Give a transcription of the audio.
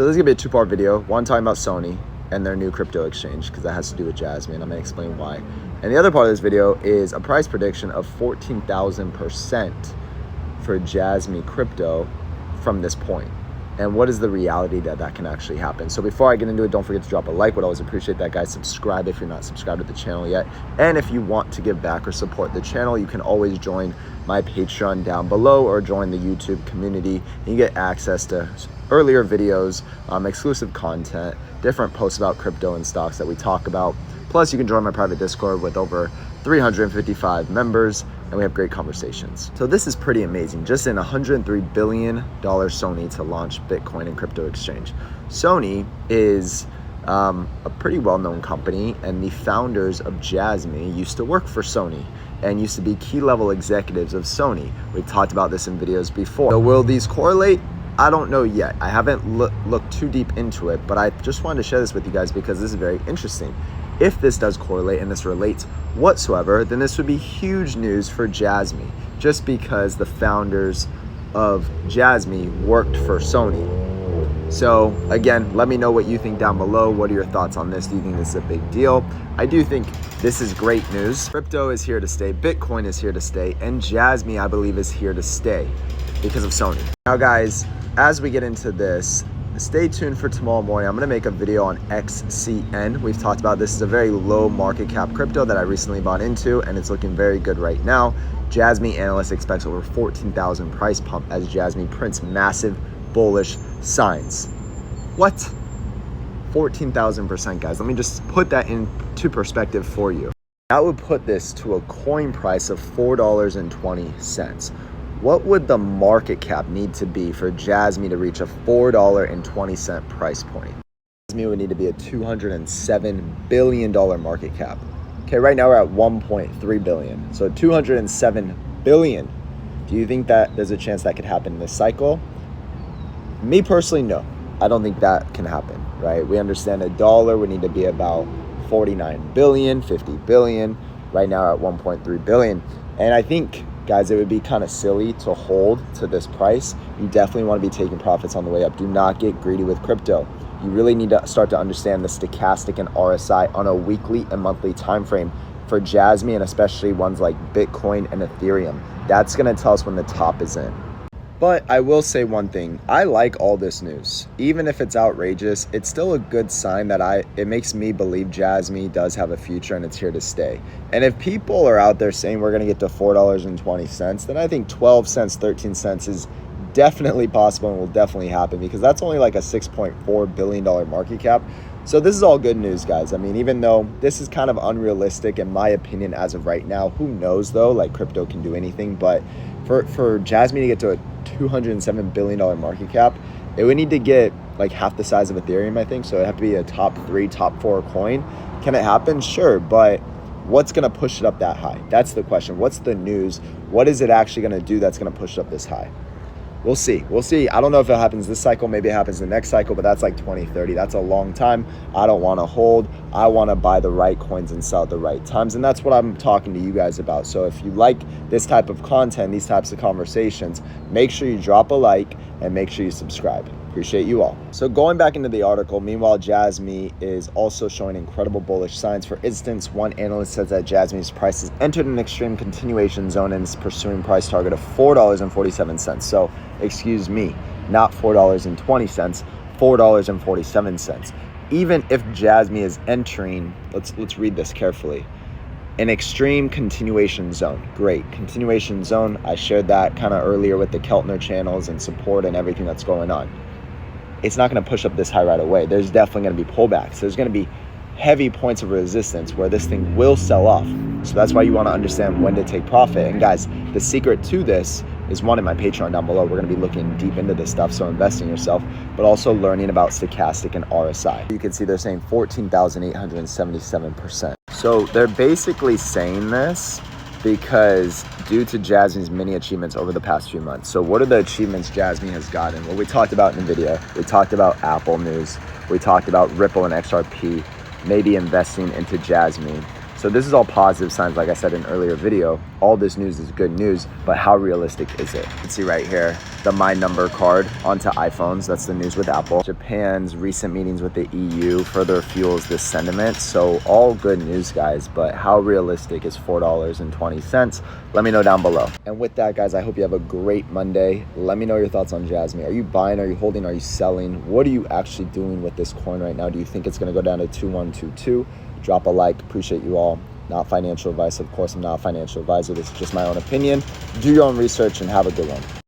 So this is gonna be a two-part video. One talking about Sony and their new crypto exchange, because that has to do with Jasmy, and I'm gonna explain why. And the other part of this video is a price prediction of 14,000% for Jasmy crypto from this point. And what is the reality that that can actually happen? So before I get into it, don't forget to drop a like. Would always appreciate that, guys. Subscribe if you're not subscribed to the channel yet. And if you want to give back or support the channel, you can always join my Patreon down below or join the YouTube community. You get access to earlier videos, exclusive content, different posts about crypto and stocks that we talk about. Plus, you can join my private Discord with over 355 members, and we have great conversations. So this is pretty amazing. Just in $103 billion Sony to launch Bitcoin and crypto exchange. Sony is a pretty well-known company, and the founders of Jasmy used to work for Sony and used to be key level executives of Sony. We've talked about this in videos before. So will these correlate? I don't know yet. I haven't looked too deep into it, but I just wanted to share this with you guys because this is very interesting. If this does correlate and this relates whatsoever, then this would be huge news for Jasmy, just because the founders of Jasmy worked for Sony. So again, let me know what you think down below. What are your thoughts on this? Do you think this is a big deal? I do think this is great news. Crypto is here to stay, Bitcoin is here to stay, and Jasmy, I believe, is here to stay because of Sony. Now guys, as we get into this, stay tuned for tomorrow morning. I'm gonna make a video on XCN. We've talked about this is a very low market cap crypto that I recently bought into, and it's looking very good right now. Jasmy analyst expects over 14,000 price pump as Jasmy prints massive bullish signs. What? 14,000%, guys. Let me just put that into perspective for you. That would put this to a coin price of $4.20. What would the market cap need to be for Jasmy to reach a $4.20 price point? Jasmy would need to be a $207 billion market cap. Okay, right now we're at 1.3 billion. So 207 billion. Do you think that there's a chance that could happen in this cycle? Me personally, no. I don't think that can happen, right? We understand a dollar would need to be about 49 billion, 50 billion. Right now we're at 1.3 billion. And I think, guys, it would be kind of silly to hold to this price. You definitely want to be taking profits on the way up. Do not get greedy with crypto. You really need to start to understand the stochastic and RSI on a weekly and monthly time frame for Jasmy, and especially ones like Bitcoin and Ethereum. That's going to tell us when the top is in. But I will say one thing, I like all this news. Even if it's outrageous, it's still a good sign that it makes me believe Jasmy does have a future and it's here to stay. And if people are out there saying we're gonna get to $4.20, then I think 12 cents, 13 cents is definitely possible and will definitely happen, because that's only like a $6.4 billion market cap. So this is all good news, guys. I mean, even though this is kind of unrealistic in my opinion as of right now, who knows though, like crypto can do anything, but for Jasmy to get to a $207 billion market cap, it would need to get like half the size of Ethereum, I think. So it'd have to be a top 3, top 4 coin. Can it happen? Sure, but what's gonna push it up that high? That's the question. What's the news? What is it actually gonna do that's gonna push it up this high? We'll see. We'll see. I don't know if it happens this cycle. Maybe it happens the next cycle, but that's like 2030. That's a long time. I don't want to hold. I want to buy the right coins and sell at the right times. And that's what I'm talking to you guys about. So if you like this type of content, these types of conversations, make sure you drop a like and make sure you subscribe. Appreciate you all. So going back into the article, meanwhile, Jasmy is also showing incredible bullish signs. For instance, one analyst says that Jasmy's price has entered an extreme continuation zone and is pursuing price target of $4.47. So, excuse me, not $4.20, $4.47. Even if Jasmy is entering, let's read this carefully, an extreme continuation zone. Great. Continuation zone. I shared that kind of earlier with the Keltner channels and support and everything that's going on. It's not going to push up this high right away. There's definitely going to be pullbacks. There's going to be heavy points of resistance where this thing will sell off. So that's why you want to understand when to take profit. And guys, the secret to this is one in my Patreon down below. We're going to be looking deep into this stuff, so invest in yourself, but also learning about stochastic and RSI. You can see they're saying 14,877%. So they're basically saying this because due to Jasmy's many achievements over the past few months. So what are the achievements Jasmy has gotten? Well, we talked about in the video. We talked about Apple news. We talked about Ripple and XRP, maybe investing into Jasmy. So this is all positive signs. Like I said in an earlier video, all this news is good news, but how realistic is it? You can see right here, the My Number card onto iPhones. That's the news with Apple. Japan's recent meetings with the EU further fuels this sentiment. So all good news, guys, but how realistic is $4.20? Let me know down below. And with that, guys, I hope you have a great Monday. Let me know your thoughts on Jasmy. Are you buying? Are you holding? Are you selling? What are you actually doing with this coin right now? Do you think it's going to go down to 2122? Drop a like. Appreciate you all. Not financial advice. Of course, I'm not a financial advisor. This is just my own opinion. Do your own research and have a good one.